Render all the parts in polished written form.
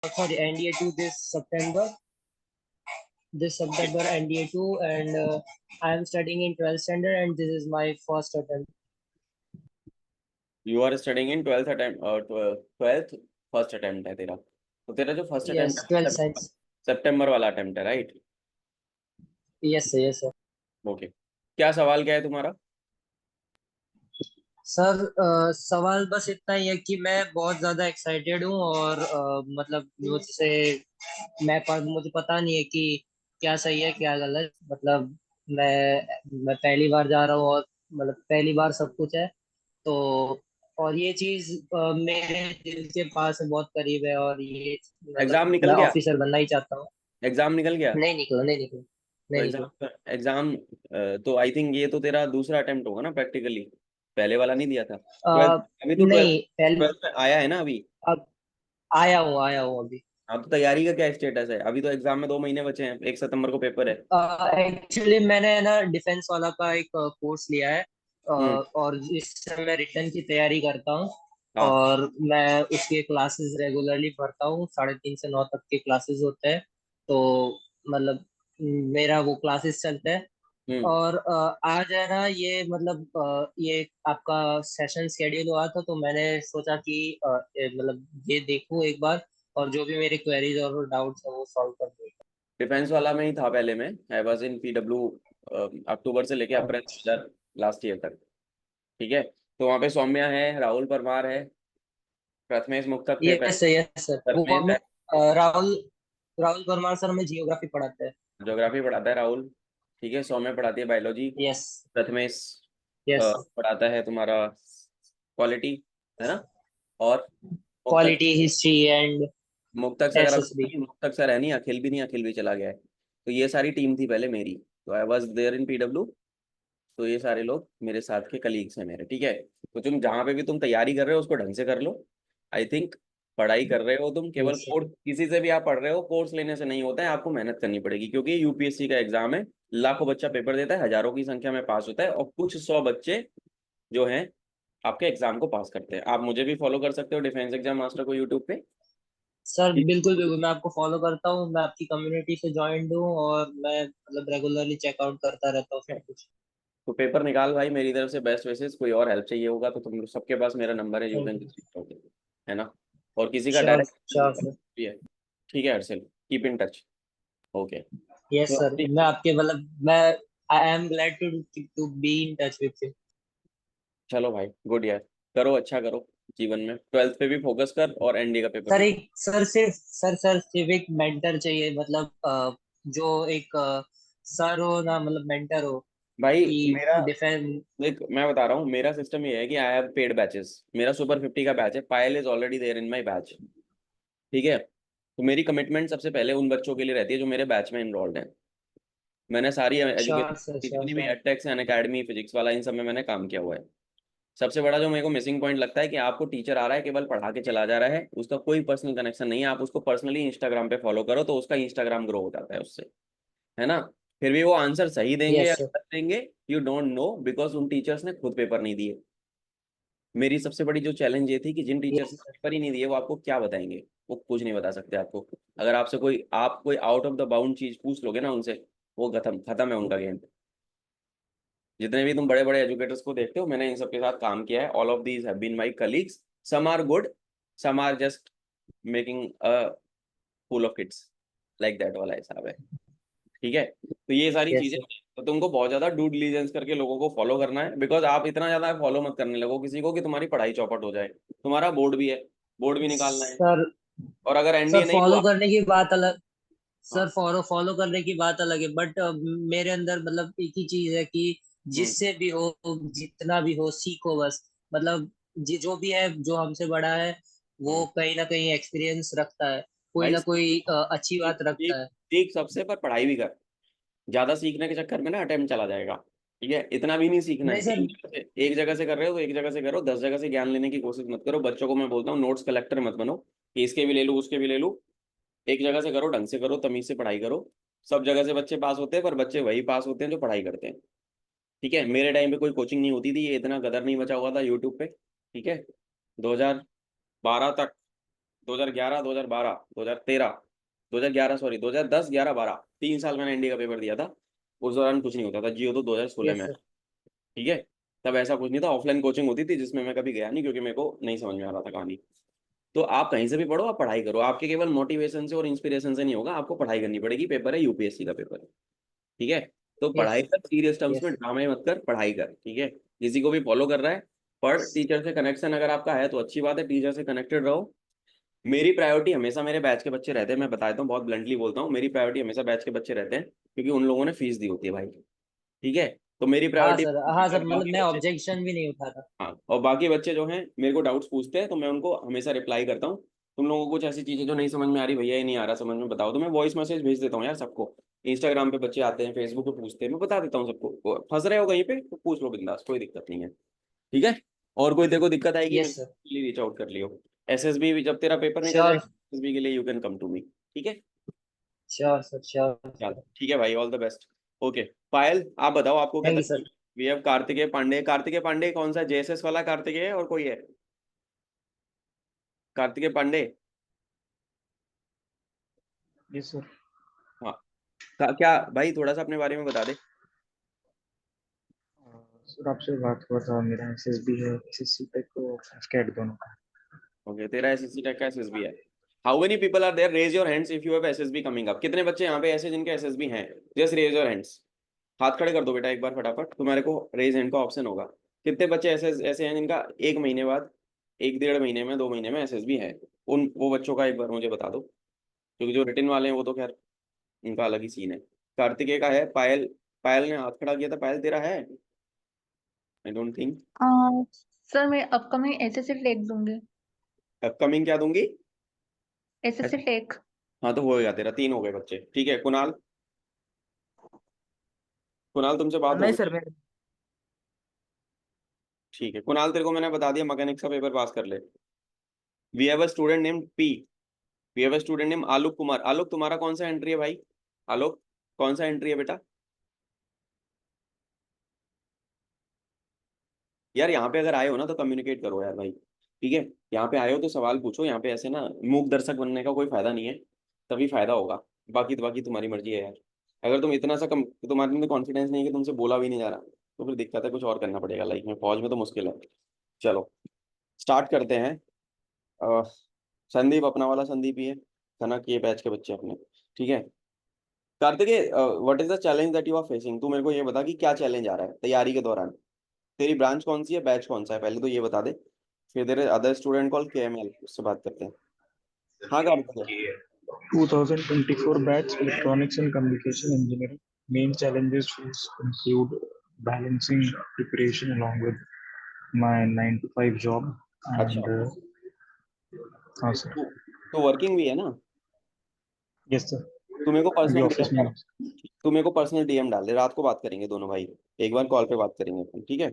for the NDA2 this September NDA2, and I am studying in 12th standard, and this is my first attempt. You are studying in 12th attempt, 12th first attempt है तेरा। तो तेरा जो first Yes, attempt 12th है science. सितंबर वाला attempt है, right? Yes sir, yes sir. Okay, क्या सवाल क्या है तुम्हारा? सर सवाल बस इतना ही है कि मैं बहुत ज्यादा एक्साइटेड हूँ, और मतलब मुझसे मुझे पता नहीं है कि क्या सही है क्या गलत। मतलब मैं पहली बार जा रहा हूँ, और मतलब पहली बार सब कुछ है तो। और ये चीज मेरे दिल के पास है, बहुत करीब है, और ये मतलब एग्जाम मैं निकल गया? ऑफिसर बनना ही चाहता हूँ। एग्जाम निकल गया? नहीं निकला, नहीं निकला, तो नहीं निकला। एग्जाम एग्जाम तो आई थिंक ये तो तेरा दूसरा अटेम्प्ट होगा ना प्रैक्टिकली, पहले वाला नहीं दिया था ट्वेल्थ? अभी तो ट्वेल्थ नहीं पहले। ट्वेल्थ में आया है ना अभी? अब आया हूँ अभी। हाँ, तो तैयारी का क्या स्टेटस है? अभी तो एग्जाम में 2 महीने बचे हैं, 1 सितंबर को पेपर है। एक्चुअली मैंने ना डिफेंस वाला का एक कोर्स लिया है, हम्म। और इससे मैं रिटर्न की तैयारी करता हूँ। हाँ। और मैं उसके क्लासेस रेगुलरली पढ़ता हूँ, 3:30 से 9 तक के क्लासेस होते हैं। तो मतलब मेरा वो क्लासेस चलते हैं। हम्म। और आज है ना, ये मतलब ये आपका सेशन शेड्यूल हुआ था, तो मैंने सोचा कि मतलब ये देखूं एक बार, और जो भी मेरे क्वेरीज और डाउट्स है वो सॉल्व कर दूं। डिफेंस वाला में ही था पहले में, आई वाज इन पीडब्ल्यू अक्टूबर से लेके अप्रैल अच्छा। 2000 लास्ट ईयर तक। ठीक है, तो वहाँ पे सौम्या है, राहुल परमार है, प्रथमेश मुक्तक थे यस सर, यस सर, वो प्रथमेश हमें है, राहुल राहुल परमार सर हमें जियोग्राफी पढ़ाते हैं। ज्योग्राफी पढ़ाता है राहुल। ठीक है, सौम्या पढ़ाती है बायोलॉजी। यस। प्रथमेश यस। पढ़ाता है तुम्हारा क्वालिटी, है ना? और मुक्तक, क्वालिटी, हिस्ट्री एंड मुक्तक से अगर एसएसबी। अभी मुक्तक सर है नहीं, अखिल भी नहीं, अखिल भी चला गया है। तो ये सारी टीम थी पहले मेरी, तो I was there in PW. तो ये सारे लोग मेरे साथ के कलीग्स हैं मेरे, ठीक है? तो तुम जहाँ पे भी तुम तैयारी कर रहे हो उसको ढंग से कर लो। आई थिंक पढ़ाई कर रहे हो तुम, केवल यस सर। कोर्स किसी से भी आप पढ़ रहे हो, कोर्स लेने से नहीं होता है, आपको मेहनत करनी पड़ेगी, क्योंकि यूपीएससी का एग्जाम है। लाखों बच्चा पेपर देता है, हजारों की संख्या में पास होता है, और कुछ 100 बच्चे जो हैं आपके एग्जाम को पास करते हैं। आप मुझे भी फॉलो कर सकते हो, डिफेंस एग्जाम मास्टर को, यूट्यूब पे। सर बिल्कुल बिल्कुल, मैं आपको फॉलो करता हूँ, मैं आपकी कम्युनिटी से ज्वाइंट हूँ, और मैं मतलब रेगुलरली चेकआउट करता रहता हूँ सब कुछ। तो पेपर निकाल भाई, मेरी तरफ से बेस्ट विशेस। कोई और हेल्प चाहिए होगा तो तुम सबके पास मेरा नंबर है, यू थैंक कैन, यू। है ना? और किसी का श्योर डायरेक्ट श्योर सर। भी है। ठीक है Harshal, keep in touch. Okay. Yes तो सर, मैं आपके मतलब मैं I am glad to be in touch with you. चलो भाई, गुड यार, करो अच्छा करो जीवन में, ट्वेल्थ पे भी फोकस कर और एनडी का पेपर सर भी। एक सिर्फ एक मेंटर चाहिए, मतलब जो एक सर हो ना, मतलब मेंटर हो भाई कि मेरा, डिफेंस। देख मैं बता रहा हूँ, मेरा सिस्टम ये है कि आई हैव पेड बैचेस। मेरा सुपर 50 का बैच है, Payal is already there in my batch. ठीक है, तो मेरी कमिटमेंट सबसे पहले उन बच्चों के लिए रहती है जो मेरे बैच में इनरोल्ड हैं। मैंने सारी श्योर एजुकेशन सर, श्योर जितनी भी सर। एडटेक्स एंड अकेडमी, फिजिक्स वाला, इन सब में मैंने काम किया हुआ है। सबसे बड़ा जो मेरे को मिसिंग पॉइंट लगता है कि आपको टीचर आ रहा है, केवल पढ़ा के चला जा रहा है, उसका कोई पर्सनल कनेक्शन नहीं है। आप उसको पर्सनली इंस्टाग्राम पे फॉलो करो तो उसका इंस्टाग्राम ग्रो हो जाता है उससे, है ना? फिर भी वो आंसर सही देंगे या यस सर। गलत देंगे, यू डोंट नो, बिकॉज उन टीचर्स ने खुद पेपर नहीं दिए। मेरी सबसे बड़ी जो चैलेंज ये थी कि जिन टीचर्स ने यस सर। पेपर ही नहीं दिए वो आपको क्या बताएंगे? वो कुछ नहीं बता सकते आपको। अगर आपसे कोई, आप कोई आउट ऑफ द बाउंड चीज पूछ लोगे ना उनसे, वो खत्म खत्म है उनका गेम। जितने भी तुम बड़े बड़े एजुकेटर्स को देखते हो, मैंने इन सबके साथ काम किया है। All of these have been my colleagues. Some are good, some are just making a fool of kids, like that वाला हिसाब है। ठीक है, तो ये सारी यस चीजें, सर। तो तुमको बहुत ज्यादा ड्यू डिलीजेंस करके लोगों को फॉलो करना है, बिकॉज आप इतना ज्यादा फॉलो मत करने लगो किसी को कि तुम्हारी पढ़ाई चौपट हो जाए। तुम्हारा बोर्ड भी है, बोर्ड भी निकालना है, सर और अगर सर एनडीए नहीं फॉलो हुआ। करने की बात अलग। हाँ। सर फॉलो करने की बात अलग है, बट मेरे अंदर मतलब एक ही चीज है कि हम्म। जिससे भी हो, जितना भी हो, सीखो बस। मतलब जो भी है, जो हमसे बड़ा है, वो हम्म। कहीं ना कहीं एक्सपीरियंस रखता है, कोई भाई ना कोई अच्छी सीख बात रखता सीख है। सीख सबसे, पर पढ़ाई भी कर। ज्यादा सीखने के चक्कर में ना अटेम्प्ट चला जाएगा। ठीक है, इतना भी नहीं सीखना नहीं है, सर। एक जगह से कर रहे हो तो एक जगह से करो, 10 जगह से ज्ञान लेने की कोशिश मत करो। बच्चों को मैं बोलता हूँ नोट्स कलेक्टर मत बनो कि इसके भी ले लूँ उसके भी ले लूँ। एक जगह से करो, ढंग से करो, तमीज से पढ़ाई करो। सब जगह से बच्चे पास होते हैं, पर बच्चे वही पास होते हैं जो पढ़ाई करते हैं। ठीक है, मेरे टाइम पे कोई कोचिंग नहीं होती थी, ये इतना गदर नहीं बचा हुआ था यूट्यूब पे। ठीक है, 2012 तक 2011, 2012, 2013, 2011 सॉरी 2010, 11, 12, 3 साल मैंने एनडी का पेपर दिया था। उस दौरान कुछ नहीं होता था, जियो तो 2016 यस में आया। सर। ठीक है। तब ऐसा कुछ नहीं था, ऑफलाइन कोचिंग होती थी जिसमें मैं कभी गया नहीं क्योंकि मेरे को नहीं समझ में आ रहा था कहानी। तो आप कहीं से भी पढ़ो, आप पढ़ाई करो, आपके केवल मोटिवेशन से और इंस्पिरेशन से नहीं होगा, आपको पढ़ाई करनी पड़ेगी। पेपर है यूपीएससी का पेपर है। ठीक है। तो यस पढ़ाई सर। कर, सीरियस टर्म्स में यस। ड्रामे मत कर, पढ़ाई कर। ठीक है। किसी को भी फॉलो कर रहा है, पढ़। टीचर से कनेक्शन अगर आपका है तो अच्छी बात है, टीचर से कनेक्टेड रहो। मेरी प्रायोरिटी हमेशा मेरे बैच के बच्चे रहते हैं, मैं बताता हूँ, बहुत ब्लंटली बोलता हूँ, मेरी प्रायोरिटी हमेशा बैच के बच्चे रहते हैं क्योंकि उन लोगों ने फीस दी होती है भाई। ठीक है। तो मेरी हाँ प्रायोरिटी, सर, हाँ सर, मतलब बाकी मैं बच्चे, ऑब्जेक्शन भी नहीं उठाता। हाँ, और बाकी बच्चे जो हैं मेरे को डाउट्स पूछते हैं तो मैं उनको हमेशा रिप्लाई करता हूँ। तुम लोगों को कुछ ऐसी चीजें जो नहीं समझ में आ रही, भैया ये नहीं आ रहा समझ में, बताओ, तो मैं वॉइस मैसेज भेज देता हूँ यार सबको। इंस्टाग्राम पे बच्चे आते हैं, फेसबुक पे पूछते हैं, मैं बता देता हूँ सबको। फंस रहे हो कहीं पे तो पूछ लो बिंदास, कोई दिक्कत नहीं है। ठीक है। और कोई तेरे को दिक्कत आएगी, मेरे यस सर। को रीच आउट कर लियो। एसएसबी भी जब तेरा पेपर निकल श्योर। जाएगा, एसएसबी के लिए you can come to me. ठीक है। श्योर सर, श्योर चल सर। ठीक है भाई, all the best. Okay. Payal, आप बताओ आपको क्या थैंक यू तकलीफ सर। है? We have Kartikeya Pandey. कार्तिकेय पांडे कौन सा, जेएसएस वाला कार्तिकेय है और कोई है? कार्तिकेय पांडे। Yes sir. हाँ। क्या भाई, थोड़ा सा अपने बारे में बता दे। सर आपसे बात हुआ था, मेरा एसएसबी है, एसएससी टेक और एफकेट दोनों का। ओके, तेरा एसएससी टेक का एसएसबी है। How many people are there, raise your hands if you have SSB coming up. कितने बच्चे यहाँ पे ऐसे जिनके एसएसबी हैं? Just raise your hands. हाथ खड़े कर दो बेटा एक बार फटाफट, तुम्हारे को रेज हैंड का ऑप्शन होगा। कितने बच्चे ऐसे ऐसे हैं जिनका 1 महीने बाद, 1 डेढ़ महीने में, 2 महीने में एसएसबी है? उन वो बच्चों का एक बार मुझे बता दो, क्योंकि जो रिटर्न वाले हैं वो तो खैर उनका अलग ही सीन है। कार्तिकेय का है। पायल, पायल ने हाथ खड़ा किया था। पायल तेरा है? I don't think. Ah, sir मैं अपकमिंग एसएससी टेक दूंगी। अपकमिंग क्या दूंगी? SSC tech. हाँ तो होएगा तेरा, 3 हो गए बच्चे। ठीक है। कुणाल, कुणाल तुमसे बात हो नहीं गई? सर मैं। ठीक है कुणाल, तेरे को मैंने बता दिया, मैकेनिक्स का पेपर पास कर ले। We have a student name P. We have a student name Alok Kumar. Alok तुम्हारा कौन सा एंट्री है भाई? आलोक, कौन सा एंट्री है बेटा? यार यहाँ पे अगर आए हो ना तो कम्युनिकेट करो यार भाई। ठीक है। यहाँ पे आए हो तो सवाल पूछो, यहाँ पे ऐसे ना मूक दर्शक बनने का कोई फायदा नहीं है। तभी फायदा होगा। बाकी तुम्हारी मर्जी है यार। अगर तुम इतना सा कम, तुम्हारे में कॉन्फिडेंस नहीं है कि तुमसे बोला भी नहीं जा रहा, तो फिर दिक्कत है, कुछ और करना पड़ेगा लाइफ में। फौज में तो मुश्किल है। चलो स्टार्ट करते हैं। अह, संदीप, अपना वाला संदीप ही है, कनक ये बैच के बच्चे अपने। ठीक है। Kartikeya, what is the challenge that you are facing? तू मेरे को ये बता कि क्या चैलेंज आ रहा है तैयारी के दौरान। तेरी ब्रांच कौन सी है, बैच कौन सा है, पहले तो ये बता दे। फिर तेरे अदर स्टूडेंट कॉल केएमएल, उससे बात करते हैं। हाँ Kartik. 2024 batch electronics and communication engineering. Main challenges include balancing preparation along with my 9 to 5 job अच्छा, and हाँ सर। तू तू वर्किंग भी है ना? Yes sir. तू मेरे को अभी पर्सनल ऑफिस डीएम में डाल। हूँ। तू मेरे को पर्सनल डीएम डाल दे, रात को बात करेंगे दोनों भाई। एक बार कॉल पे बात करेंगे अपन, ठीक है।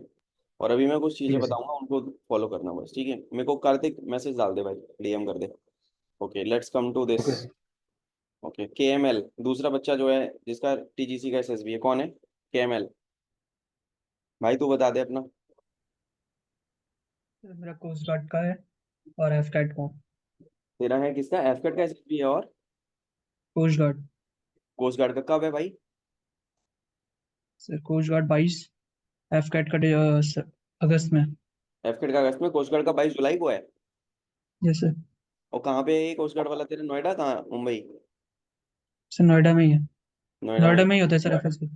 और अभी मैं कुछ ठीक चीजें है सर। बताऊंगा, उनको फॉलो करना बस। ठीक है, मेरे को कार्तिक मैसेज डाल दे भाई, डीएम कर दे। Okay, let's come to this. Okay sir. Okay, KML दूसरा बच्चा जो है जिसका टीजीसी का एसएसबी है, कौन है? केएमएल भाई, तू बता दे अपना। सर मेरा कोस्ट गार्ड का है और एफ कैट का। तेरा है किसका, एफकेट का एसएसबी है और कोस्ट गार्ड। कोस्ट गार्ड का कब है भाई? Sir coast guard 22, AFCAT का अगस्त में। एफकेट का अगस्त में, कोस्ट गार्ड का 22 जुलाई को है। Yes sir. और कहाँ पे है ये कोस्ट गार्ड वाला तेरे, नोएडा कहाँ, मुंबई? सर नोएडा में ही है। नोएडा में? नोएडा में ही होता है सर एफएसबी।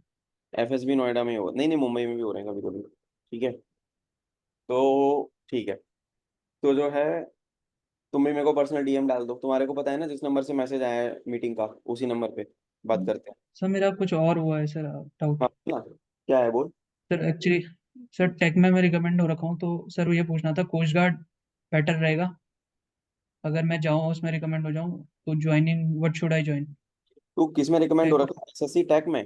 एफएसबी नोएडा में हो, नहीं नहीं मुंबई में भी हो रहे हैं कभी कभी। ठीक है। तो ठीक है। तो जो है, तुम भी मेरे को पर्सनल डीएम डाल दो, तुम्हारे को पता है ना जिस नंबर से मैसेज आया है मीटिंग का, उसी नंबर पे बात करते हैं। सर मेरा कुछ और हुआ है सर, डाउट। हाँ ना, क्या है बोल। सर एक्चुअली सर टेक में मैं रिकमेंड हो रखा हूँ, तो सर वो ये पूछना था, कोस्ट गार्ड बेटर रहेगा अगर मैं जाऊँ उसमें रिकमेंड हो जाऊँ, तो joining what should I join? तू किस में रिकमेंड हो टेक। रखा है, एसएससी टेक में?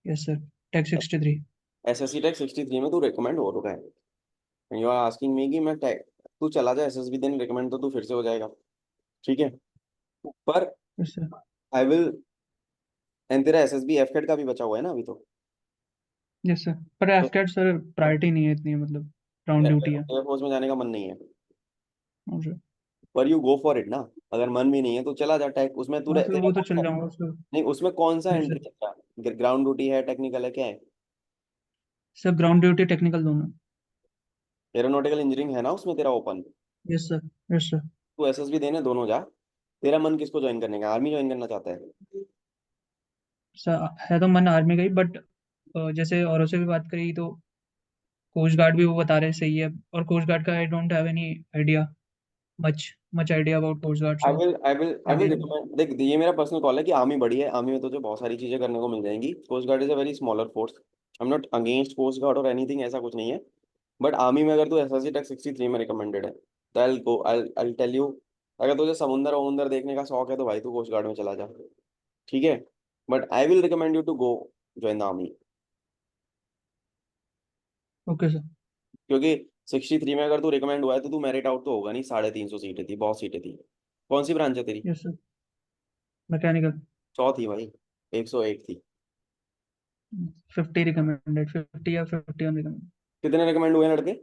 Yes sir. Tech 63। SSC tech 63 में तू रिकमेंड हो रखा है? यू आर आस्किंग मी कि मैं टेक, तू चला जा एसएसबी देन, रिकमेंड तो तू फिर से हो जाएगा। ठीक है। पर yes sir. I will, and तेरा एसएसबी एफकेट का भी बचा हुआ है ना अभी तो। यस सर, पर एफ कैट सर प्रायोरिटी नहीं है इतनी, मतलब ग्राउंड ड्यूटी है। एयरफोर्स में जाने का मन नहीं है? मुझे। पर यू गो फॉर इट ना। अगर मन भी नहीं है तो चला जा टैक उसमें। तू हाँ सर तेरा वो तो कौन चल सा, जाऊंगा सर। नहीं उसमें कौन सा यस एंट्री सर। है? ग्राउंड ड्यूटी है, टेक्निकल है, क्या है? सर ग्राउंड ड्यूटी टेक्निकल दोनों। एरोनॉटिकल इंजीनियरिंग है ना उसमें तेरा open? Yes sir. Yes sir. तू एसएसबी देने दोनों जा। तेरा मन किसको ज्वाइन करने का, आर्मी ज्वाइन करना चाहता है? सर है तो मन आर्मी का ही, बट जैसे औरों से भी बात करी तो कोस्ट गार्ड भी वो बता रहे सही है, और कोस्ट गार्ड का I don't have any idea, much much idea about coast guard, I so will I will I will आगे। रिकमेंड, देख ये मेरा पर्सनल कॉल है कि आर्मी बड़ी है, आर्मी में तुझे बहुत सारी चीजें करने को मिल जाएंगी। Coast guard is a very smaller force. I am not against coast guard और एनीथिंग, ऐसा कुछ नहीं है। बट आर्मी में अगर तू एसएससी टेक 63 में रिकमेंडेड है तो आई टेल यू, अगर तुझे समुंदर वमुंदर देखने का शौक है तो भाई तू कोस्ट गार्ड में चला जा, ठीक है। But I will recommend you to go join the army. Okay sir. क्योंकि 63 में अगर तू रिकमेंड हुआ है तो तू मेरिट आउट तो होगा नहीं। 350 सीटें थी, बहुत सीटें थी। कौन सी ब्रांच है तेरी? Yes sir. मैकेनिकल। 100 थी भाई, 101 थी। 50 रिकमेंडेड, 50 या 51 रिकमेंडेड। कितने रिकमेंड हुए हैं लड़के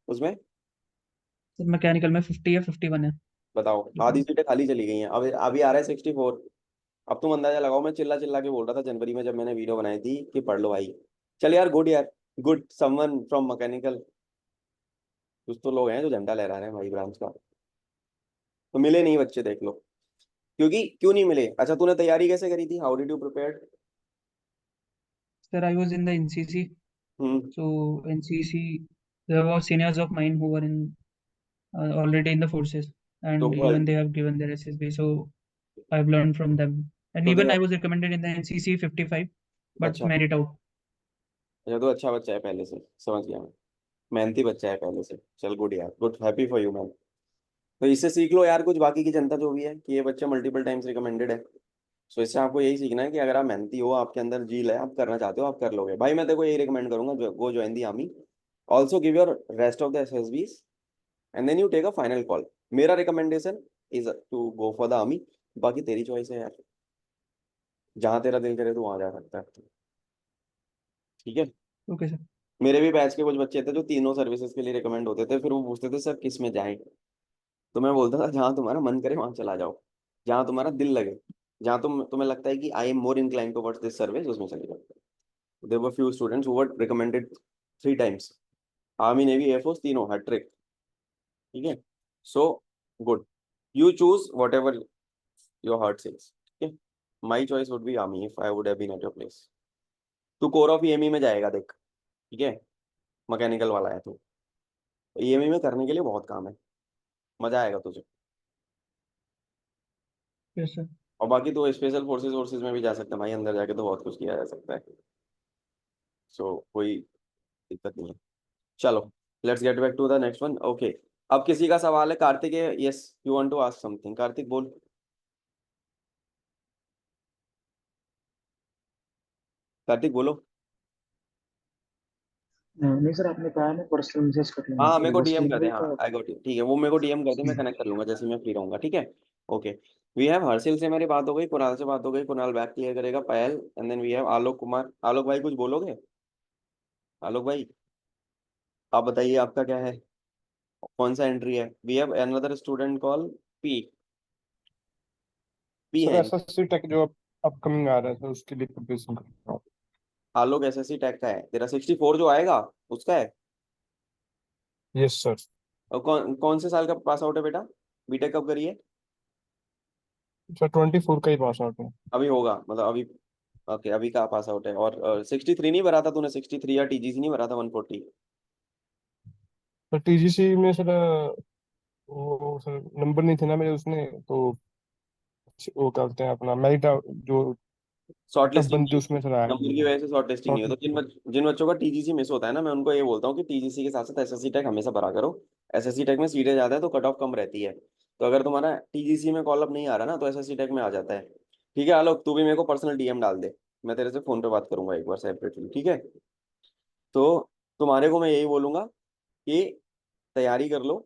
उसमें? सर मैकेनिकल में 50 या 51 है बताओ, आधी रिकमेंड। सीटें खाली चली गई हैं। अब अभी आ रहा है 64। अब तुम अंदाजा लगाओ, मैं चिल्ला चिल्ला के बोल रहा था जनवरी में जब मैंने वीडियो बनाई थी कि पढ़ लो भाई। चल यार, गुड यार, गुड समवन फ्रॉम मैकेनिकल। कुछ तो लोग हैं जो झंडा लहरा रहे हैं भाई ब्रांच का। तो मिले नहीं बच्चे, देख लो। क्योंकि क्यों नहीं मिले? अच्छा, तूने तैयारी कैसे करी थी? How did you prepare? Sir I was in the NCC, hmm. so NCC there were seniors of mine who were in already in the forces, तो and even they have given their SSB, so I've learned from them, and तो even तेरा, I was recommended in the NCC 55, but अच्छा merit out. अच्छा, तो अच्छा बच्चा है पहले से, समझ गया मैं। मेहनती बच्चा है पहले से। चल गुड यार, good, happy for you man. तो इससे सीख लो यार कुछ, बाकी की जनता जो भी है, कि ये बच्चा मल्टीपल टाइम्स रिकमेंडेड है। सो इससे आपको यही सीखना है कि अगर आप मेहनती हो, आपके अंदर जील है, आप करना चाहते हो, आप कर लोगे भाई। मैं तेरे को यही रिकमेंड करूंगा, go join the army. Also give your rest of the SSBs and then you take a final call. मेरा recommendation is to go for the army. बाकी तेरी चॉइस है यार, जहाँ तेरा दिल करे तो वहां जा सकता है, ठीक है। Okay sir. मेरे भी बैच के कुछ बच्चे थे जो तीनों सर्विसेज के लिए रिकमेंड होते थे, फिर वो पूछते थे सर किस में जाएं। तो मैं बोलता था जहाँ तुम्हारा मन करे वहां चला जाओ, जहाँ तुम्हारा दिल लगे, जहाँ तुम्हें लगता है कि I am more inclined towards this service, उसमें चले जाओ। There were few students who were recommended 3 times, army navy air force तीनों हैट्रिक, ठीक है। So good, you choose whatever your heart says, ठीक है। My choice would be army if I would have been at your place. तू corps of EME में जाएगा देख, ठीक है। मैकेनिकल वाला है तू, ईएमई में करने के लिए बहुत काम है, मजा आएगा तुझे। Yes sir. और बाकी तो स्पेशल फोर्सेस फोर्सेस में भी जा सकते हैं भाई, अंदर जाके तो बहुत कुछ किया जा सकता है। सो कोई दिक्कत नहीं है। चलो, let's get back to the next one. Okay, अब किसी का सवाल है? कार्तिक है, yes, you want to ask something? Kartik बोल। कार्तिक बोलो। नहीं सर, आपने कहा ना पर्सनल मैसेज कर लेना, हाँ, मेरे तो को बस डीएम यही कर दे, बोल हाँ था। आई गॉट इट, ठीक है। वो मेरे को डीएम कर दे, मैं कनेक्ट कर लूंगा जैसे मैं फ्री रहूंगा, ठीक है। ओके, वी हैव हर्षिल से मेरी बात हो गई, कुणाल से बात हो गई, कुणाल बैक क्लियर करेगा, पायल, एंड देन वी हैव आलोक कुमार। आलोक भाई कुछ बोलोगे? आलोक भाई आप बताइए, आपका क्या है, कौन सा एंट्री है? We have another student call P. P sir है। एसएससी टेक जो अपकमिंग आ रहा है, तो उसके लिए प्रिपरेशन कर रहा हूँ। आलोक एसएससी टैग का है तेरा, 64 जो आएगा उसका है। Yes sir. और कौन कौन से साल का पास आउट है बेटा? बीटेक कब करी है? सर 24 का ही पास आउट है। अभी होगा मतलब अभी। ओके, अभी का पास आउट है। और 63 नहीं भरा था तूने? 63 या टीजीसी नहीं भरा था 140? सर टीजीसी में सर वो सर नंबर नहीं थे ना मेरे उसमें, तो वो करते हैं अपना मेरिट जो शॉर्ट कटअप लिस्टिंग बनती है नहीं, उसमें सर आया नंबर की नहीं। वजह से शॉर्ट लिस्टिंग नहीं शॉर्ट हो। तो लिस्ट। जिन बच्चों का टीजीसी मिस होता है ना, मैं उनको ये बोलता हूँ कि टीजीसी के साथ साथ एसएससी टैग हमेशा भरा करो। एसएससी टैग में सीटें ज्यादा है तो कट ऑफ कम रहती है। तो अगर तुम्हारा टीजीसी में कॉल अप नहीं आ रहा ना, तो एसएससी टैग में आ जाता है। ठीक है आलोक, तू भी मेरे को पर्सनल डीएम डाल दे, मैं तेरे से फोन पे बात करूंगा एक बार सेपरेटली, ठीक है। तो तुम्हारे को मैं यही बोलूंगा कि तैयारी कर लो।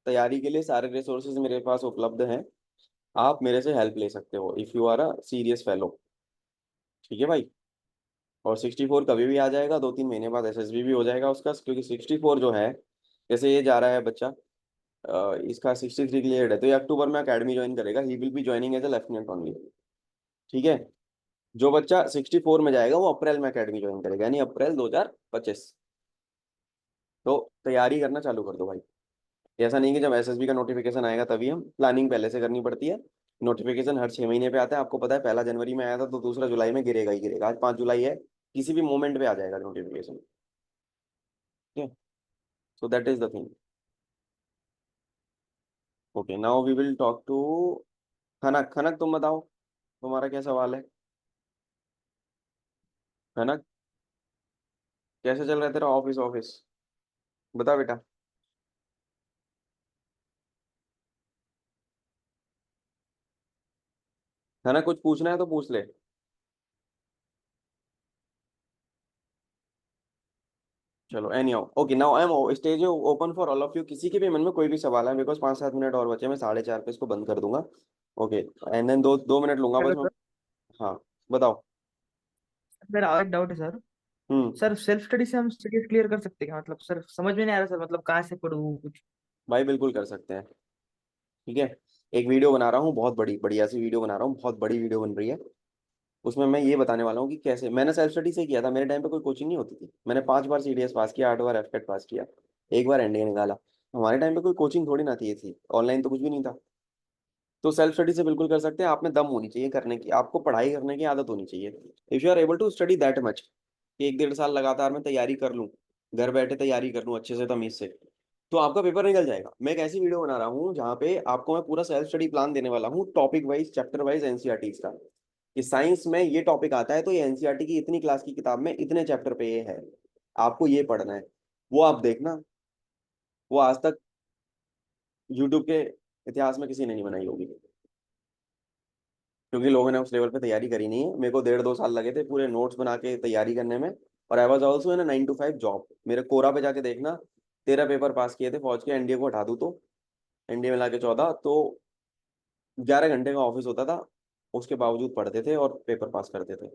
तैयारी के लिए सारे रिसोर्सेज मेरे पास उपलब्ध हैं। आप मेरे से हेल्प ले सकते हो if you are a serious fellow, ठीक है भाई। और 64 कभी भी आ जाएगा, 2-3 महीने बाद एसएसबी भी हो जाएगा उसका, क्योंकि 64 जो है, जैसे ये जा रहा है बच्चा, इसका 63 क्लियर है, तो ये अक्टूबर में अकेडमी ज्वाइन करेगा। He will be joining as a lieutenant only. ठीक है। जो बच्चा 64 में जाएगा वो अप्रैल में अकेडमी ज्वाइन करेगा, यानी अप्रैल 2025। तो तैयारी करना चालू कर दो भाई। ऐसा नहीं कि जब एसएसबी का नोटिफिकेशन आएगा तभी, हम प्लानिंग पहले से करनी पड़ती है। नोटिफिकेशन हर 6 महीने पे आता है, आपको पता है। पहला जनवरी में आया था तो दूसरा जुलाई में गिरेगा ही गिरेगा। आज 5 जुलाई है, किसी भी मोमेंट पे आ जाएगा नोटिफिकेशन। ठीक है। So that is the thing. Okay, now we will talk to Khanak. Khanak तुम बताओ, तुम्हारा क्या सवाल है? खनक, कैसे चल रहा है तेरा ऑफिस? ऑफिस बता बेटा। खनक, कुछ पूछना है तो पूछ ले। चलो, any how, okay, now I am stage open for all of you. किसी के भी मन में कोई भी सवाल है, बिकॉज 5-7 मिनट और बचे, मैं 4:30 पे इसको बंद कर दूंगा। ओके, एंड देन 2 2 मिनट लूंगा हेलो बस मैं। सर। हाँ, बताओ। मेरा एक डाउट है सर। हम्म। सर सेल्फ स्टडी से हम स्टडीज क्लियर कर सकते हैं क्या? मतलब सर समझ में नहीं आ रहा सर, मतलब कहाँ से पढूं कुछ। भाई बिल्कुल कर सकते हैं। ठीक है। एक वीडियो बना रहा हूँ, बहुत बड़ी बढ़िया सी वीडियो बना रहा हूँ, बहुत बड़ी वीडियो बन रही है। उसमें मैं ये बताने वाला हूँ कि कैसे मैंने सेल्फ स्टडी से किया था। मेरे टाइम पे कोई कोचिंग नहीं होती थी। मैंने 5 बार सीडीएस पास किया, 8 बार एफकेट पास किया, एक बार एनडीए निकाला। हमारे टाइम पे कोई कोचिंग थोड़ी ना थी, ऑनलाइन तो कुछ भी नहीं था। तो सेल्फ स्टडी से बिल्कुल कर सकते हैं। आप में दम होनी चाहिए करने की, आपको पढ़ाई करने की आदत होनी चाहिए। If you are able to study that much, कि 1-1.5 साल लगातार मैं तैयारी कर लूँ, घर बैठे तैयारी कर लूँ अच्छे से तमीज से, तो आपका पेपर निकल जाएगा। मैं एक ऐसी वीडियो बना रहा हूँ जहाँ पे आपको मैं पूरा सेल्फ स्टडी प्लान देने वाला हूँ, topic wise, chapter wise, NCERT का। कि साइंस में ये टॉपिक आता है तो ये एनसीईआरटी की इतनी क्लास की किताब में इतने चैप्टर पे ये है, आपको ये पढ़ना है। वो आप देखना, वो आज तक यूट्यूब के इतिहास में किसी ने नहीं बनाई होगी, क्योंकि लोगों ने उस लेवल पे तैयारी करी नहीं है। मेरे को 1.5-2 साल लगे थे पूरे नोट्स बना के तैयारी करने में। और I was also in 9 to 5 job. मेरे कोरा पे जाके देखना, 13 पेपर पास किए थे फौज के, एनडीए को हटा दूँ तो। एनडीए में ला के 14, तो 11 घंटे का ऑफिस होता था। उसके बावजूद पढ़ते थे और पेपर पास करते थे।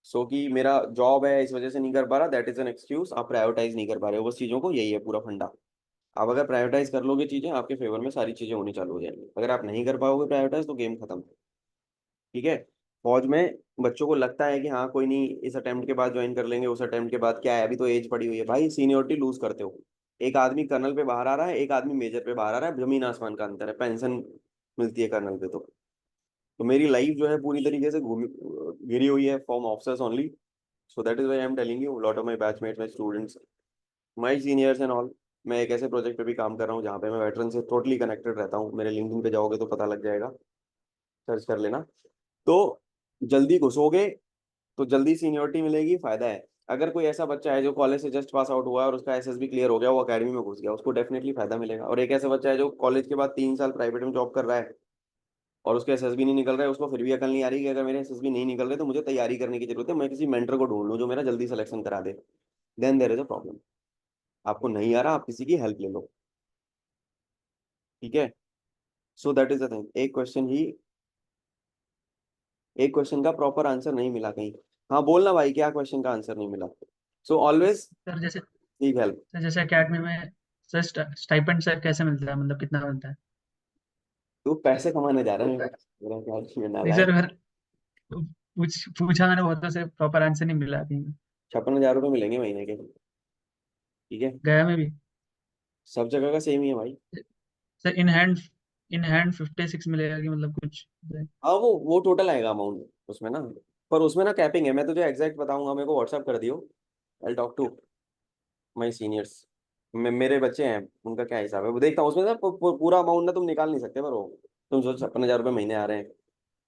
सो कि मेरा जॉब है इस वजह से नहीं कर पा रहा, दैट इज एन एक्सक्यूज। आप प्रायोरिटाइज नहीं कर पा रहे हो बस चीज़ों को, यही है पूरा फंडा। आप अगर प्रायोरिटाइज कर लोगे चीज़ें, आपके फेवर में सारी चीज़ें होनी चालू हो जाएंगी। अगर आप नहीं कर पाओगे प्रायोरिटाइज तो गेम खत्म। ठीक है। फौज में बच्चों को लगता है कि हाँ कोई नहीं, इस अटेम्प्ट के बाद ज्वाइन कर लेंगे, उस अटेम्प्ट के बाद क्या है, अभी तो एज पड़ी हुई है। भाई सीनियोरिटी लूज करते हो। एक आदमी कर्नल पे बाहर आ रहा है, एक आदमी मेजर पे बाहर आ रहा है, जमीन आसमान का अंतर है। पेंशन मिलती है कर्नल पे तो मेरी लाइफ जो है पूरी तरीके से घूमी घिरी हुई है from officers only. So that is why I am telling you, lot of my batchmates, my students, my seniors and all. मैं एक ऐसे प्रोजेक्ट पे भी काम कर रहा हूँ जहाँ पे मैं वेटरन से टोटली कनेक्टेड रहता हूँ। मेरे लिंक्डइन पे जाओगे तो पता लग जाएगा, सर्च कर लेना। तो जल्दी घुसोगे तो जल्दी सीनियोरिटी मिलेगी, फायदा है। अगर कोई ऐसा बच्चा है जो कॉलेज से जस्ट पास आउट हुआ है और उसका एसएसबी क्लियर हो गया, वो अकेडमी में घुस गया, उसको डेफिनेटली फायदा मिलेगा। और एक ऐसा बच्चा है जो कॉलेज के बाद 3 साल प्राइवेट में जॉब कर रहा है और उसके एसएसबी नहीं निकल रहा है, उसको फिर भी अकल नहीं आ रही कि अगर मेरे एसएसबी नहीं निकल रहे तो मुझे तैयारी करने की जरूरत है, मैं किसी मेंटर को ढूंढ लूँ जो मेरा जल्दी सिलेक्शन करा दे। Then there is a problem. आपको नहीं आ रहा, आप किसी की हेल्प ले लो। ठीक है। So that is the thing. एक क्वेश्चन का प्रॉपर आंसर नहीं मिला कहीं। हाँ बोलना भाई, क्या क्वेश्चन का आंसर नहीं मिला? सो ऑलवेज सर जैसे सीक हेल्प। सर जैसे एकेडमी में सर स्टाइपेंड सर कैसे मिलता है, मतलब कितना मिलता है? तू पैसे कमाने जा रहा है मेरा ख्याल में, नहीं नालायक। सर, अगर पूछा मैंने बहुत से प्रॉपर आंसर नहीं मिला अभी। 56,000 रुपये मिलेंगे महीने के। ठीक है। गया में भी सब जगह का सेम ही है भाई। सर, इन हैंड 56 मिलेगा कि मतलब कुछ? हाँ, वो टोटल आएगा अमाउंट उसमें ना। पर उसमें ना कैपिंग है, मैं तुझे एग्जैक्ट बताऊंगा, मेरे को व्हाट्सअप कर दियो। I talk to my seniors. मेरे बच्चे हैं, उनका क्या हिसाब है वो देखता हूँ। उसमें ना पूरा अमाउंट ना तुम निकाल नहीं सकते। पर वो तुम सोचो 56,000 रुपये महीने आ रहे हैं,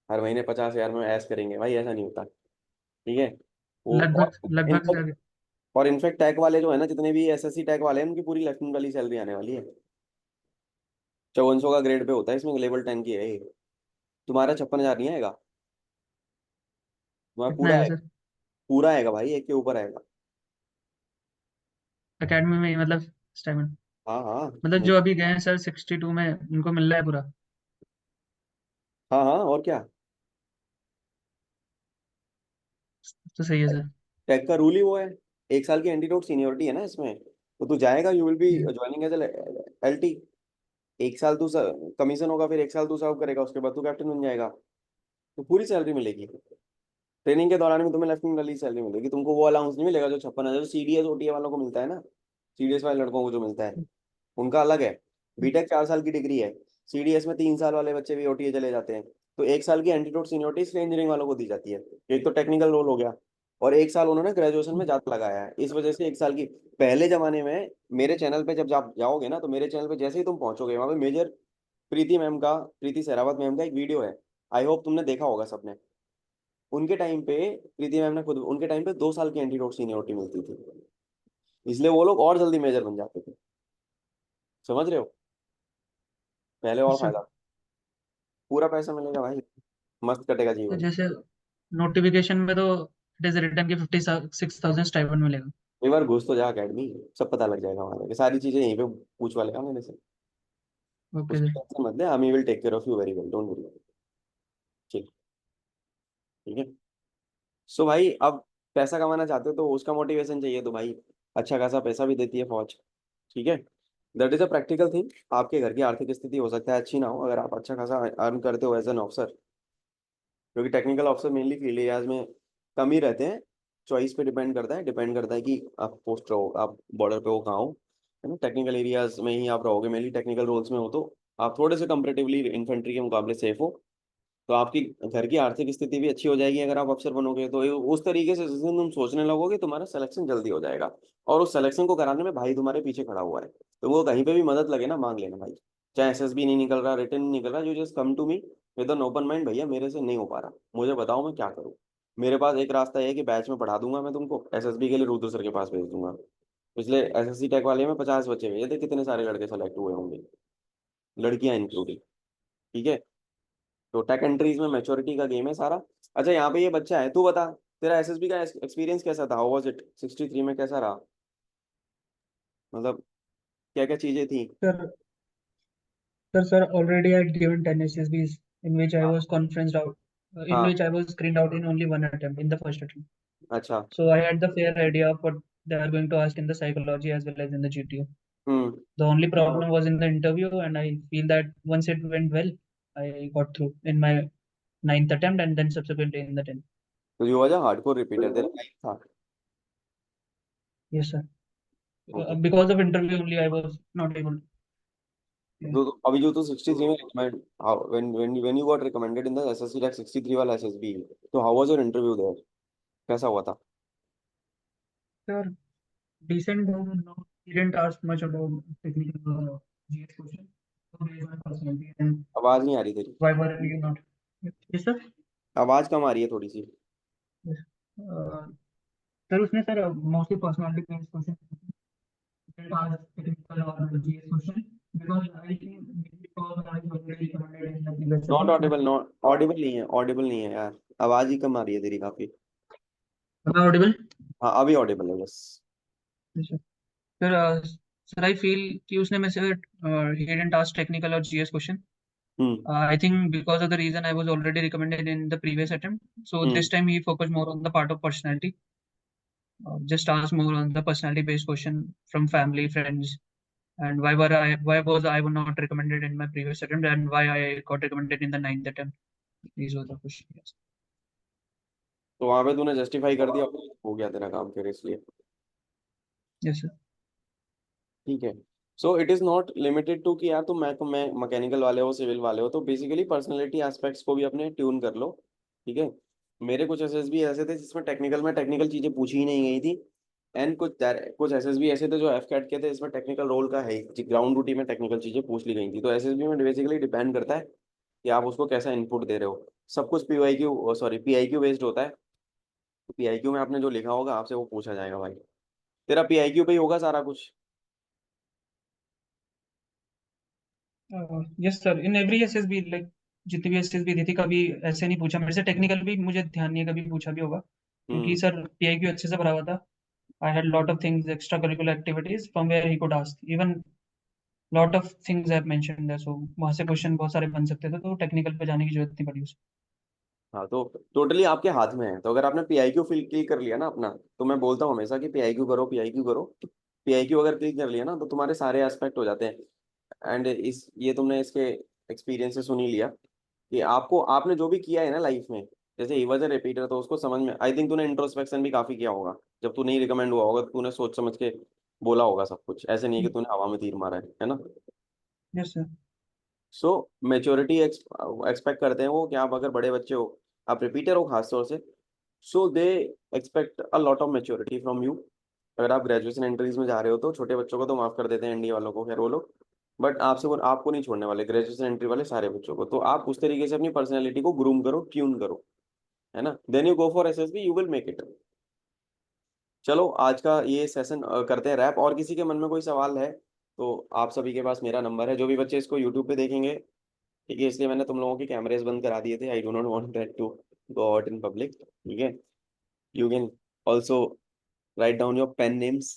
हर महीने 50,000 में ऐश करेंगे, भाई ऐसा नहीं होता। ठीक है। वो लगभग लगभग इनफैक्ट और इनफैक्ट टैग वाले जो है ना, जितने भी एसएससी टैग वाले हैं, उनकी पूरी लेफ्टिनेंट वाली सैलरी आने वाली है। 5400 का ग्रेड पे होता है, इसमें लेवल 10 की है ये। तुम्हारा 56,000 नहीं आएगा, तुम्हारा कितना पूरा आएगा आएगा। सर? पूरा आएगा भाई, एक के ऊपर आएगा। एकेडमी में ही मतलब स्टाइपेंड? हाँ हाँ। मतलब जो अभी गए हैं सर 62 में, उनको मिल रहा है पूरा? हाँ हाँ, और क्या। तो सही है सर। टैग का रूल ही वो है। 1 साल की एंटीडोट सीनियोरिटी है ना इसमें, तो तू जाएगा, you will be hmm. Joining as L T. एक साल तू कमीशन होगा, फिर एक साल तू सर्व करेगा, उसके बाद तू कैप्टन बन जाएगा, तो पूरी सैलरी मिलेगी। ट्रेनिंग के दौरान भी तुम्हें लेफ्टिनेंट वाली सैलरी मिलेगी, तुमको वो अलाउंस नहीं मिलेगा जो 56,000 जो सीडीएस ओटीए वालों को मिलता है ना, सीडीएस वाले लड़कों को जो मिलता है उनका अलग है। बीटेक 4 साल की डिग्री है, सीडीएस में 3 साल वाले बच्चे भी ओटीए चले जाते हैं, तो 1 साल की एंटीट्यूड सीनियोरिटी इसलिए इंजीनियरिंग वालों को दी जाती है। एक तो टेक्निकल रोल हो गया, और 1 साल उन्होंने ग्रेजुएशन में जाता लगाया है, इस वजह से 1 साल की। पहले जमाने में मेरे चैनल पे जब आप जाओगे ना, तो मेरे चैनल पे जैसे ही तुम पहुंचोगे वहां पे मेजर प्रीति सहरावत मैम का एक वीडियो है, आई होप तुमने देखा होगा सबने। उनके टाइम पे प्रीति मैम ने खुद, उनके टाइम पे 2 साल की एंटीट्यूड सीनियोरिटी मिलती थी, इसलिए वो लोग और जल्दी मेजर बन जाते थे। समझ रहे हो, पहले और सर, फायदा, पूरा पैसा मिलेगा भाई, मस्त कटेगा तो जीवन। जैसे नोटिफिकेशन में तो इट इज रिटर्न की 56,000 स्टाइपेंड मिलेगा। एक बार घुस तो जा अकेडमी, सब पता लग जाएगा वहां पे, सारी चीजें यहीं पे पूछ वालेगा मेरे से। ओके उसकी सर। टेंशन मत ले, I will take care of you very well, don't worry. ठीक, ठीक है। सो भाई अब पैसा कमाना चाहते हो तो उसका मोटिवेशन चाहिए, तो भाई अच्छा खासा पैसा भी देती है फौज। ठीक है, that is a practical thing. आपके घर की आर्थिक स्थिति हो सकता है अच्छी ना हो, अगर आप अच्छा खासा अर्न करते हो एज एन ऑफिसर, क्योंकि technical officer mainly field areas में कम ही रहते हैं। चॉइस पे डिपेंड करता है कि आप पोस्ट रहो, आप बॉर्डर पे हो कहाँ हो, है ना। टेक्निकल एरियाज में ही आप रहोगे, मेनली टेक्निकल रोल्स में हो, तो आप थोड़े से कंपेरेटिवली इन्फेंट्री के मुकाबले सेफ हो। तो आपकी घर की आर्थिक स्थिति भी अच्छी हो जाएगी अगर आप अफसर बनोगे, तो उस तरीके से जिस दिन तुम सोचने लगोगे तुम्हारा सिलेक्शन जल्दी हो जाएगा। और उस सिलेक्शन को कराने में भाई तुम्हारे पीछे खड़ा हुआ है, तो वो कहीं पे भी मदद लगे ना, मांग लेना भाई। चाहे एसएसबी नहीं निकल रहा, रिटर्न नहीं निकल रहा, you just come to me with an open mind, भैया मेरे से नहीं हो पा रहा, मुझे बताओ मैं क्या करूँ। मेरे पास एक रास्ता है कि बैच में पढ़ा दूंगा मैं तुमको, एसएसबी के लिए रुद्र सर के पास भेज दूंगा। पिछले एसएससी टेक वाले में 50 बच्चे भेजे थे, कितने सारे लड़के सेलेक्ट हुए होंगे, लड़कियां इंक्लूडिंग। ठीक है, तो टेक एंट्रीज में मैच्योरिटी का गेम है सारा। अच्छा यहाँ पे ये बच्चा है, तू बता तेरा एसएसबी का एक्सपीरियंस कैसा था, हाउ वाज इट 63 में, कैसा रहा, मतलब क्या क्या चीजें थी। Sir, sir, already I had given 10 SSBs in which I हाँ, was conferenced out, in हाँ, which I was screened out in only one attempt, in the first attempt. अच्छा, So I had the fair idea of what they are going to ask in the psychology as well as in the GTO. Hmm. The only problem was in the interview, and I feel that once it went well, I got through in my ninth attempt and then subsequently in the 10th. तो you was a hardcore repeater, तेरा life था। Yes, sir. Okay, Because of interview only, I was not able to. Yeah. तो अभी जो तू 63 में recommend, when you got recommended in the SSC tech 63 वाला SSB, तो how was your interview there, कैसा हुआ था। Sir, decent, no, he didn't ask much about technical GS question. So based on personality and आवाज नहीं आ रही तेरी, why were you not? Yes, sir. आवाज कम आ रही है थोड़ी सी। Yes. सर उसने sir mostly personality based question didn't ask technical or GS question because I think because I was already recommended in the previous not attempt. Audible, not Audible नहीं है, Audible नहीं है यार, आवाज ही कम आ रही है तेरी काफी। Am I audible? हाँ अभी ऑडिबल है, बस। Yes, sir. Sir sir I feel कि उसने में से he didn't ask technical or GS question. Hmm, I think because of the reason I was already recommended in the previous attempt. So this time he focused more on the part of personality. Just asked more on the personality based question from family, friends, and why was I not recommended in my previous attempt and why I got recommended in the ninth attempt. These were the questions. Yes. तो वहां पे तूने justify कर दिया, हो गया तेरा काम फिर, इसलिए। Yes, sir. ठीक है, so it is not limited to कि यार तुम मैं मैकेनिकल वाले हो, सिविल वाले हो, तो बेसिकली पर्सनैलिटी एस्पेक्ट्स को भी अपने ट्यून कर लो। ठीक है, मेरे कुछ एसएसबी ऐसे थे जिसमें टेक्निकल चीजें पूछी ही नहीं गई थी, एंड कुछ एसएसबी ऐसे थे जो एफकैट के थे, इसमें टेक्निकल रोल का है, ग्राउंड ड्यूटी में टेक्निकल चीजें पूछ ली गई थी। तो एसएसबी में बेसिकली डिपेंड करता है कि आप उसको कैसा इनपुट दे रहे हो। सब कुछ पीआईक्यू बेस्ड होता है, तो पीआईक्यू में आपने जो लिखा होगा आपसे वो पूछा जाएगा भाई, तेरा पीआईक्यू पे ही होगा सारा कुछ। Yes, sir. In every SSB, like जितनी भी SSB दी थी कभी ऐसे नहीं पूछा मेरे से, टेक्निकल भी मुझे ध्यान नहीं है कभी पूछा भी होगा, क्योंकि हम्म, सर PIQ अच्छे से भरा हुआ था. I had lot of things, extracurricular activities from where he could ask. Even lot of things I have mentioned there. So वहाँ से क्वेश्चन बहुत सारे बन सकते थे, तो टेक्निकल पे जाने की जरूरत नहीं पड़ी उसमें. हाँ तो टोटली आपके हाथ में है, तो अगर आपने पीआईक्यू क्लिक कर लिया ना अपना, तो मैं बोलता हूँ हमेशा कि पीआईक्यू करो, पीआईक्यू करो। पीआईक्यू अगर क्लिक कर लिया ना तो तुम्हारे सारे एस्पेक्ट हो जाते हैं। एंड इस ये तुमने इसके एक्सपीरियंस से सुन ही लिया कि आपको आपने जो भी किया है ना लाइफ में, जैसे ही वॉज अ रिपीटर, तो उसको समझ में, आई थिंक तूने इंट्रोस्पेक्शन भी काफी किया होगा। जब तू नहीं रिकमेंड हुआ होगा तो तूने सोच समझ के बोला होगा सब कुछ, ऐसे नहीं कि तूने हवा में तीर मारा है ना। Yes sir. So maturity expect करते हैं वो कि आप अगर बड़े बच्चे हो, आप रिपीटर हो खासतौर से, so they expect a lot of maturity from you. अगर आप ग्रेजुएशन एंट्रीज में जा रहे हो तो छोटे बच्चों को तो माफ कर देते हैं, एनडी वालों को, खैर वो लोग, बट आपसे वो आपको नहीं छोड़ने वाले, ग्रेजुएशन एंट्री वाले सारे बच्चों को। तो आप उस तरीके से अपनी पर्सनैलिटी को ग्रूम करो, ट्यून करो, है ना, then you go for SSB, you will make it. चलो आज का ये सेशन करते हैं रैप। और किसी के मन में कोई सवाल है तो आप सभी के पास मेरा नंबर है, जो भी बच्चे इसको यूट्यूब पे देखेंगे, ठीक है, इसलिए मैंने तुम लोगों के कैमरेज बंद करा दिए थे, I do not want that to go out in public, ठीक है। You can also write down your pen names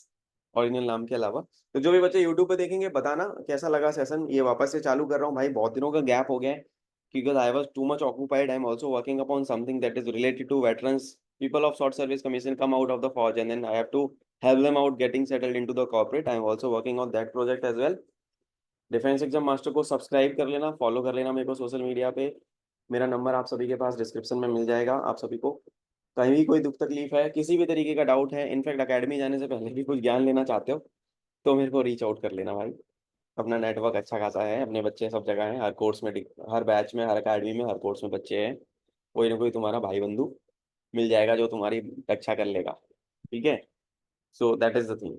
original नाम के अलावा। तो जो भी बच्चे यूट्यूब पे देखेंगे बताना कैसा लगा सेशन। ये वापस से चालू कर रहा हूँ भाई, बहुत दिनों का गैप हो गया है because I was too much occupied. I'm also working upon something that is related to veterans. People of Short Service Commission come out of the forge and then I have to help them out getting settled into the corporate. I'm also working on that project as well. Defence exam master को subscribe कर लेना, follow कर लेना मेरे को social media पे। मेरा number आप सभी के पास डिस्क्रिप्शन में मिल जाएगा। आप सभी को कहीं भी कोई दुख तकलीफ है, किसी भी तरीके का डाउट है, इनफैक्ट अकेडमी जाने से पहले भी कुछ ज्ञान लेना चाहते हो तो मेरे को रीच आउट कर लेना भाई। अपना नेटवर्क अच्छा खासा है, अपने बच्चे सब जगह हैं, हर कोर्स में, हर बैच में, हर अकेडमी में, हर कोर्स में बच्चे हैं। कोई ना कोई तुम्हारा भाई बंधु मिल जाएगा जो तुम्हारी रक्षा कर लेगा, ठीक है। So that is the thing,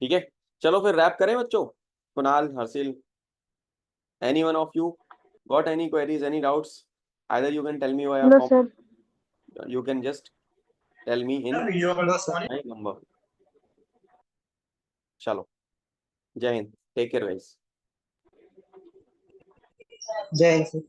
ठीक है। चलो फिर रैप करें बच्चों। Kunal, Harsil, any one of you got any queries, any doubts? Either you can tell me via No, sir. you can just tell me in my number. चलो, जय Hind, take care guys. जय Hind sir.